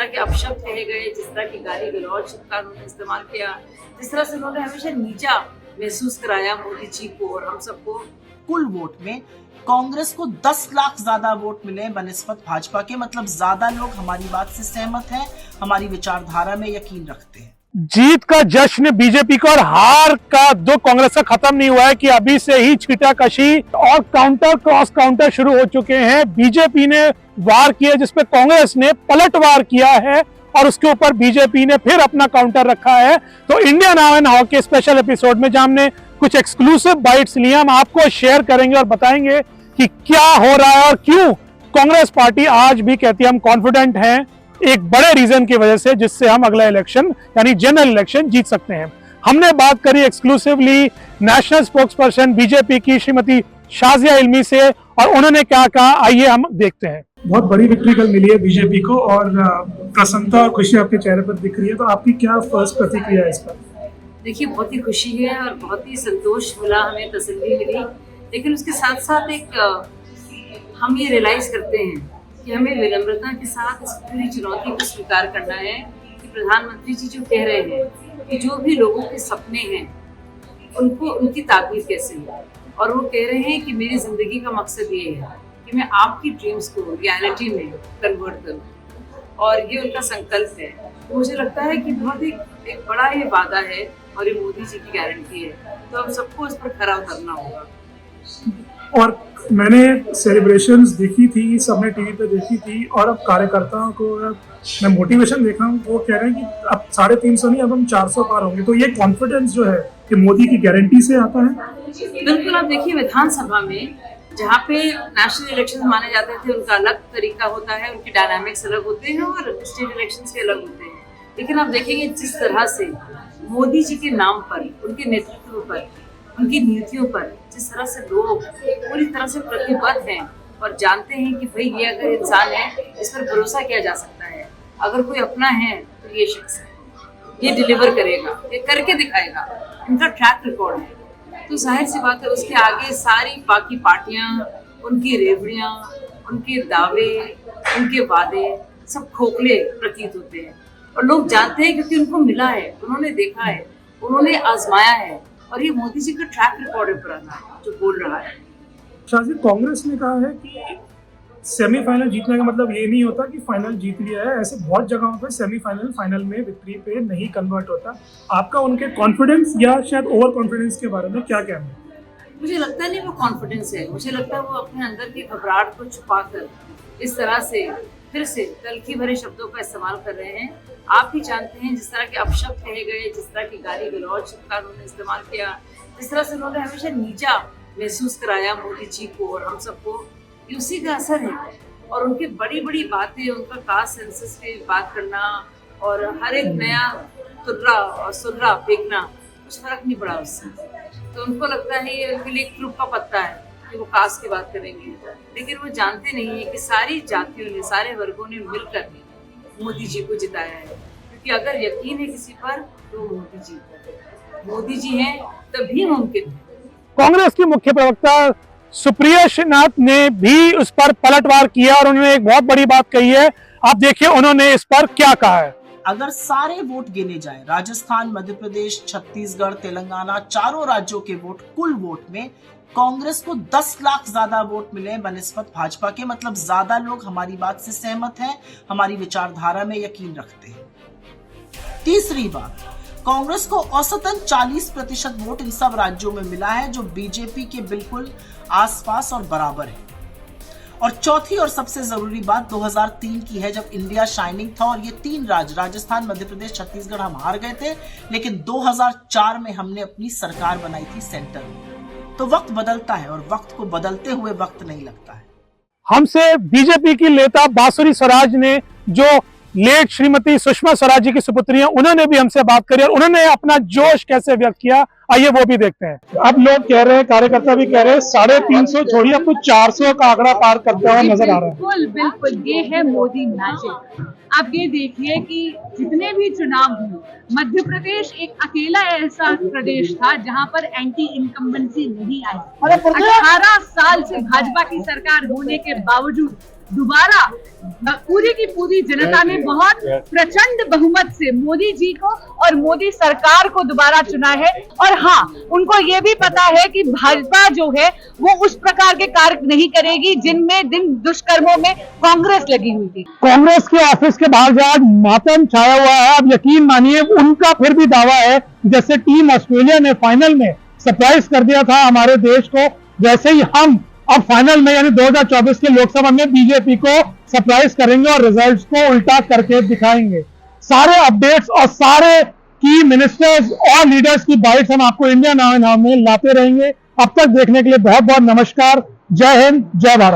तरह के अपशब्द कहे गए, जिस तरह की गाली गलौज का उन्होंने इस्तेमाल किया, जिस तरह से उन्होंने हमेशा नीचा महसूस कराया मोदी जी को और हम सबको। कुल वोट में कांग्रेस को 10 लाख ज्यादा वोट मिले बनिस्बत भाजपा के, मतलब ज्यादा लोग हमारी बात से सहमत हैं, हमारी विचारधारा में यकीन रखते हैं। जीत का जश्न बीजेपी को और हार का दुख कांग्रेस का खत्म नहीं हुआ है कि अभी से ही छींटाकशी और काउंटर क्रॉस काउंटर शुरू हो चुके हैं। बीजेपी ने वार किया जिसपे कांग्रेस ने पलट वार किया है और उसके ऊपर बीजेपी ने फिर अपना काउंटर रखा है। तो India now and hockey special episode में जहां हमने कुछ एक्सक्लूसिव बाइट्स लिए, हम आपको शेयर करेंगे और बताएंगे कि क्या हो रहा है और क्यों कांग्रेस पार्टी आज भी कहती है हम कॉन्फिडेंट हैं एक बड़े रीजन की वजह से, जिससे हम अगला इलेक्शन यानी जनरल इलेक्शन जीत सकते हैं। हमने बात करी एक्सक्लूसिवली नेशनल स्पोक्सपर्सन बीजेपी की श्रीमती शाजिया इल्मी से और उन्होंने क्या कहा, आइए हम देखते हैं। बहुत बड़ी विक्ट्री कल मिली है बीजेपी को और प्रसन्नता और खुशी आपके चेहरे पर दिख रही है, तो आपकी क्या फर्स्ट प्रतिक्रिया है इस पर? देखिए, बहुत ही खुशी है और बहुत ही संतोष मिला, हमें तसल्ली मिली, लेकिन उसके साथ साथ एक हम ये रियलाइज करते हैं कि हमें विनम्रता के साथ इस पूरी चुनौती को स्वीकार करना है कि प्रधानमंत्री जी जो कह रहे हैं कि जो भी लोगों के सपने हैं उनको उनकी ताबीर कैसे हो, और वो कह रहे हैं कि मेरी जिंदगी का मकसद ये है कि मैं आपकी ड्रीम्स को रियलिटी में कन्वर्ट करूँ, और ये उनका संकल्प है। तो मुझे लगता है कि बहुत एक बड़ा ये वादा है और ये मोदी जी की गारंटी है, तो हम सबको इस पर खरा उतरना होगा। और मैंने सेलिब्रेशंस देखी थी, सबने टीवी पे देखी थी, और अब कार्यकर्ताओं को मैं मोटिवेशन देख रहा हूँ, वो कह रहे हैं कि अब 350 नहीं, अब हम 400 पार होंगे। तो ये कॉन्फिडेंस जो है कि मोदी की गारंटी से आता है। बिल्कुल, आप देखिए विधानसभा में जहाँ पे नेशनल इलेक्शन माने जाते थे उनका अलग तरीका होता है, उनके डायनामिक्स अलग होते हैं और स्टेट इलेक्शंस के अलग होते हैं, लेकिन आप देखेंगे जिस तरह से मोदी जी के नाम पर, उनके नेतृत्व पर, उनकी नीतियों पर जिस तरह से लोग पूरी तरह से प्रतिबद्ध हैं और जानते हैं कि भाई ये अगर इंसान है इस पर भरोसा किया जा सकता है, अगर कोई अपना है तो ये शख्स है, ये डिलीवर करेगा, ये करके दिखाएगा, इनका ट्रैक रिकॉर्ड है, तो जाहिर सी बात है उसके आगे सारी बाकी पार्टियां, उनकी रेवड़ियां, उनके दावे, उनके वादे सब खोखले प्रतीत होते हैं। और लोग जानते हैं क्योंकि उनको मिला है, उन्होंने देखा है, उन्होंने आजमाया है, और ये मोदी जी का ट्रैक रिकॉर्ड है पुराना जो बोल रहा है। शाजी, कांग्रेस ने कहा है कि सेमीफाइनल जीतने का मतलब ये नहीं होता कि फाइनल जीत लिया है। ऐसे बहुत जगहों पे सेमीफाइनल फाइनल में विक्ट्री पे नहीं कन्वर्ट होता। आपका उनके कॉन्फिडेंस या शायद ओवर कॉन्फिडेंस के बारे में क्या कहना है? मुझे लगता नहीं वो कॉन्फिडेंस है, मुझे लगता है वो अपने अंदर की घबराहट को छुपाकर इस तरह से फिर से तल्खी भरे शब्दों का इस्तेमाल कर रहे हैं। आप भी जानते हैं जिस तरह के अपशब्द कहे गए, जिस तरह की गाली गलौज का उन्होंने इस्तेमाल किया, जिस तरह से उन्होंने हमेशा नीचा महसूस कराया मोदी जी को और हम सबको, ये उसी का असर है। और उनकी बड़ी बड़ी बातें, उनका कास्ट सेंसस पे बात करना और हर एक नया तुर्रा और सुर्रा फेंकना, कुछ फर्क नहीं पड़ा उससे। तो उनको लगता है ये उनके लिए एक ग्रुप का पत्ता है कि वो कास्ट की बात करेंगे, लेकिन वो जानते नहीं है कि सारी जातियों ने, सारे वर्गों ने मिलकर मोदी जी को जिताया है। क्योंकि अगर यकीन है किसी पर तो मोदी जी हैं तभी मुमकिन है। कांग्रेस की मुख्य प्रवक्ता सुप्रिया श्रीनाथ ने भी उस पर पलटवार किया और उन्होंने एक बहुत बड़ी बात कही है। आप देखिए उन्होंने इस पर क्या कहा है। अगर सारे वोट गिने जाए, राजस्थान, मध्य प्रदेश, छत्तीसगढ़, तेलंगाना, चारों राज्यों के वोट, कुल वोट में कांग्रेस को 10 लाख ज्यादा वोट मिले बनिस्बत भाजपा के, मतलब ज्यादा लोग हमारी बात से सहमत हैं, हमारी विचारधारा में यकीन रखते हैं। तीसरी बात, कांग्रेस को औसतन 40% वोट इन सब राज्यों में मिला है, जो बीजेपी के बिल्कुल आसपास और बराबर है। और चौथी और सबसे जरूरी बात 2003 की है, जब इंडिया शाइनिंग था और ये 3 राज्य राजस्थान, मध्य प्रदेश, छत्तीसगढ़ हम हार गए थे, लेकिन 2004 में हमने अपनी सरकार बनाई थी सेंटर में। तो वक्त बदलता है और वक्त को बदलते हुए वक्त नहीं लगता है। हमसे बीजेपी की नेता बांसुरी स्वराज ने, जो लेट श्रीमती सुषमा स्वराज जी की सुपुत्री हैं, उन्होंने भी हमसे बात करी और उन्होंने अपना जोश कैसे व्यक्त किया, आइए वो भी देखते हैं। अब लोग कह रहे हैं, कार्यकर्ता भी कह रहे हैं 350 छोड़िए, अब कुछ 400 का आंकड़ा पार करता हुआ नजर आ रहा है। बिल्कुल बिल्कुल, ये है मोदी मैजिक। आप ये देखिए कि जितने भी चुनाव हुए, मध्य प्रदेश एक अकेला ऐसा प्रदेश था जहां पर एंटी इनकम्बेंसी नहीं आई। 18 साल से भाजपा की सरकार होने के बावजूद दोबारा पूरी की पूरी जनता ने बहुत प्रचंड बहुमत से मोदी जी को और मोदी सरकार को दोबारा चुना है। और हाँ, उनको ये भी पता है कि भाजपा जो है वो उस प्रकार के कार्य नहीं करेगी जिनमें दिन दुष्कर्मों में कांग्रेस लगी हुई थी। कांग्रेस के ऑफिस के बाहर जो आज मातम छाया हुआ है, अब यकीन मानिए उनका फिर भी दावा है जैसे टीम ऑस्ट्रेलिया ने फाइनल में सरप्राइज कर दिया था हमारे देश को, वैसे ही हम अब फाइनल में यानी 2024 के लोकसभा में बीजेपी को सरप्राइज करेंगे और रिजल्ट्स को उल्टा करके दिखाएंगे। सारे अपडेट्स और सारे की मिनिस्टर्स और लीडर्स की बाइट्स हम आपको इंडिया नाउ में लाते रहेंगे। अब तक देखने के लिए बहुत बहुत नमस्कार। जय हिंद, जय भारत।